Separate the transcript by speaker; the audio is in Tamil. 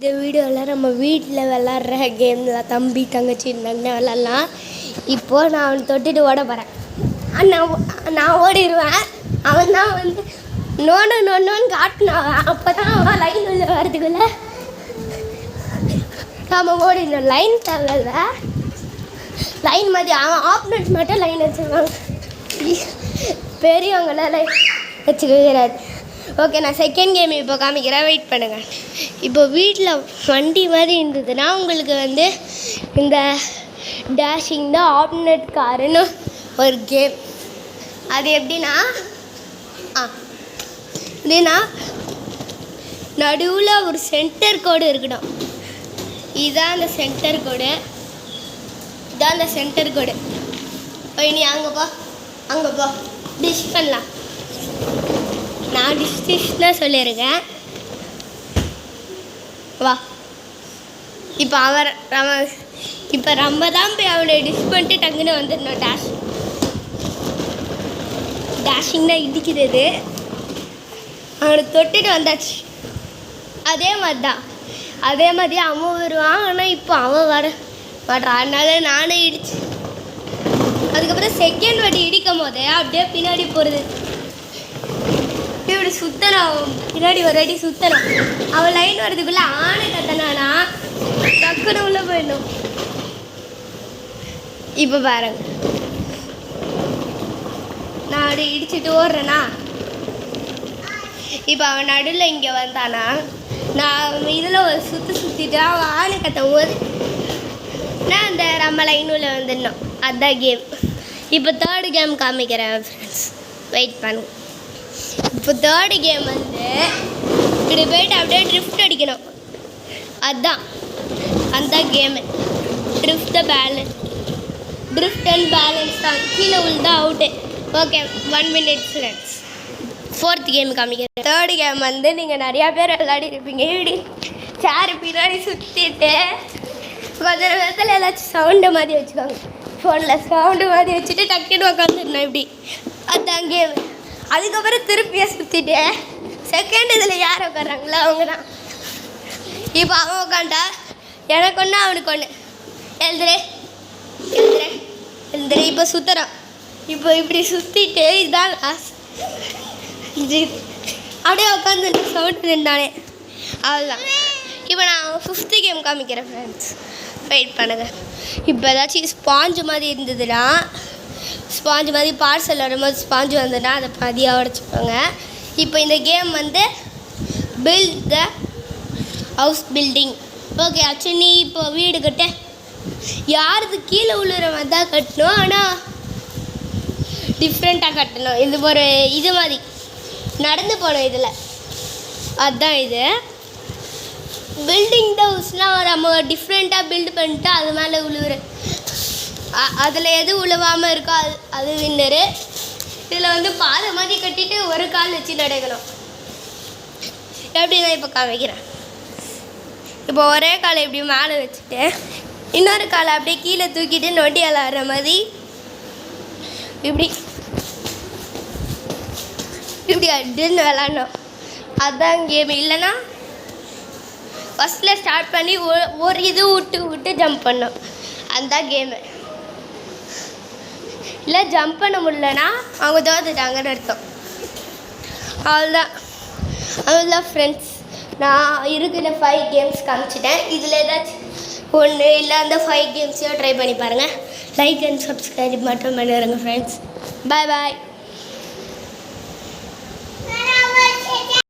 Speaker 1: இந்த வீடியோவில் நம்ம வீட்டில் விளாட்ற கேமில் தம்பி தங்கச்சி இருந்தாங்கன்னா விளாட்லாம். இப்போது நான் அவனை தொட்டுட்டு ஓட போகிறேன். நான் ஓடிடுவேன். அவன் தான் வந்து நோன்னு காட்டினான். அப்போ தான் அவன் லைன் உள்ள வரதுக்குள்ளே நம்ம ஓடிடணும். லைன் தேவையில்ல, லைன் மாதிரி அவன் ஆப்னட் மட்டும் லைன் வச்சுருவாங்க. பெரியவங்களாம் லைன் வச்சுக்கிறாரு. ஓகே, நான் செகண்ட் கேம் இப்போ காமிக்கிறேன், வெயிட் பண்ணுங்கள். இப்போ வீட்டில் வண்டி மாதிரி இருந்ததுன்னா உங்களுக்கு வந்து இந்த டேஷிங் தான் ஆப்னட் காருன்னு ஒரு கேம். அது எப்படின்னா இதுனா நடுவில் ஒரு சென்டர் கோடு இருக்கணும். இதுதான் அந்த சென்டர் கோடு, இதான் அந்த சென்டர் கோடு. நீ அங்கே போ டிஷ் பண்ணலாம். நான் டிஷ் தான் சொல்லியிருக்கேன். வா, இப்போ இப்போ நம்ம தான் போய் அவனை டிஷ் பண்ணிட்டு டங்குன்னு வந்துடணும். டேஷிங் தான் இடிக்கிறது. அவனை தொட்டுட்டு வந்தாச்சு. அதே மாதிரி அவன் வருவான். ஆனால் இப்போ அவன் வர மாட்டான். அதனால நானே இடிச்சு அதுக்கப்புறம் செகண்ட் வாட்டி இடிக்கும் போதே அப்படியே பின்னாடி போகிறது. இப்படி சுற்றணும், பின்னாடி ஒரு அடி சுற்றணும். அவன் லைன் வர்றதுக்குள்ளே ஆணை கத்தனானா டக்குன்னு உள்ளே போயிடணும். இப்போ பாருங்க, நான் அப்படி இடிச்சுட்டு ஓடுறேன்னா இப்போ அவன் நடுவில் இங்கே வந்தானா நான் இதில் ஒரு சுற்றிட்டு அவன் ஆணை கத்தும் போது நான் அந்த நம்ம லைன் உள்ள வந்துடணும். அதுதான் கேம். இப்போ தேர்டு கேம் காமிக்கிறேன் ஃப்ரெண்ட்ஸ், வெயிட் பண்ணுங்க. இப்போ தேர்டு கேம் வந்து இப்படி போயிட்டு அப்படியே ட்ரிஃப்ட் அடிக்கணும். அதுதான் அந்த கேமு. ட்ரிஃப்ட் அண்ட் பேலன்ஸ் தான். கீழே உள்ள out. Okay, 1 minute friends. Fourth game காமிக்கிறேன். தேர்டு கேம் வந்து நீங்கள் நிறையா பேர் விளையாடி இருப்பீங்க. இப்படி சேரு பின்னாடி சுற்றிட்டு கொஞ்ச நேரத்தில் ஏதாச்சும் சவுண்டு மாதிரி வச்சுக்கோங்க. ஃபோனில் சவுண்டு மாதிரி வச்சுட்டு டக்குன்னு உட்காந்துடணும். இப்படி அதுதான் கேம். அதுக்கப்புறம் திருப்பியாக சுற்றிட்டு செகண்ட் இதில் யார் உட்காராங்களோ அவங்க தான். இப்போ அவன் உட்காண்டா எனக்கு ஒன்று அவனுக்கு ஒன்று. எழுதுறே இப்போ சுற்றுறான். இப்போ இப்படி சுற்றிட்டு இதுதான் லாஸ்ட். இது அப்படியே உட்காந்து சவுண்டு நின்றானே, அவ்வளோதான். இப்போ நான் ஃபிஃப்த்து கேம் காமிக்கிறேன் ஃப்ரெண்ட்ஸ், வெயிட் பண்ணுங்கள். இப்போ ஏதாச்சும் ஸ்பாஞ்சு மாதிரி இருந்ததுன்னா, ஸ்பாஞ்சு மாதிரி பார்சல் வரும்போது ஸ்பாஞ்சு வந்ததுன்னா அதை பாதியாக உடச்சிப்பாங்க. இப்போ இந்த கேம் வந்து build the house building. Okay ஆச்சு. நீ இப்போ வீடு கட்ட யாருக்கு கீழே விழுற மாதிரி தான் கட்டணும், ஆனால் டிஃப்ரெண்ட்டாக கட்டணும். இது ஒரு இது மாதிரி நடந்து போகணும் இதில். அதுதான் இது பில்டிங் த ஹவுஸ்னால் நம்ம டிஃப்ரெண்ட்டாக பில்டு பண்ணிட்டு அது மேலே விழுவுற. அதில் எது உழுவாமல் இருக்கோ அது வின்னரு. இதில் வந்து பாதை மாதிரி கட்டிட்டு ஒரு கால் வச்சு நடக்கணும். எப்படி தான் இப்போ காமிக்கிறேன். இப்போ ஒரே காலை இப்படி மேலே வச்சுட்டு இன்னொரு காலை அப்படியே கீழே தூக்கிட்டு நொட்டி விளாட்ற மாதிரி இப்படி அப்படின்னு விளாட்ணும். அதுதான் கேம். இல்லைன்னா ஃபஸ்ட்டில் ஸ்டார்ட் பண்ணி ஒரு இது விட்டு ஜம்ப் பண்ணோம். அதுதான் கேமு. இல்லை ஜம்ப் பண்ண முடியலன்னா அவங்க தோத்துட்டாங்கன்னு அர்த்தம். அவ்வளோதான் ஃப்ரெண்ட்ஸ். நான் இருக்கிற 5 கேம்ஸ் காமிச்சிட்டேன். இதில் ஏதாச்சும் ஒன்று இல்லை அந்த 5 கேம்ஸையும் ட்ரை பண்ணி பாருங்கள். லைக் அண்ட் சப்ஸ்கிரைப் மட்டும் பண்ணிடுங்க ஃப்ரெண்ட்ஸ். பாய்.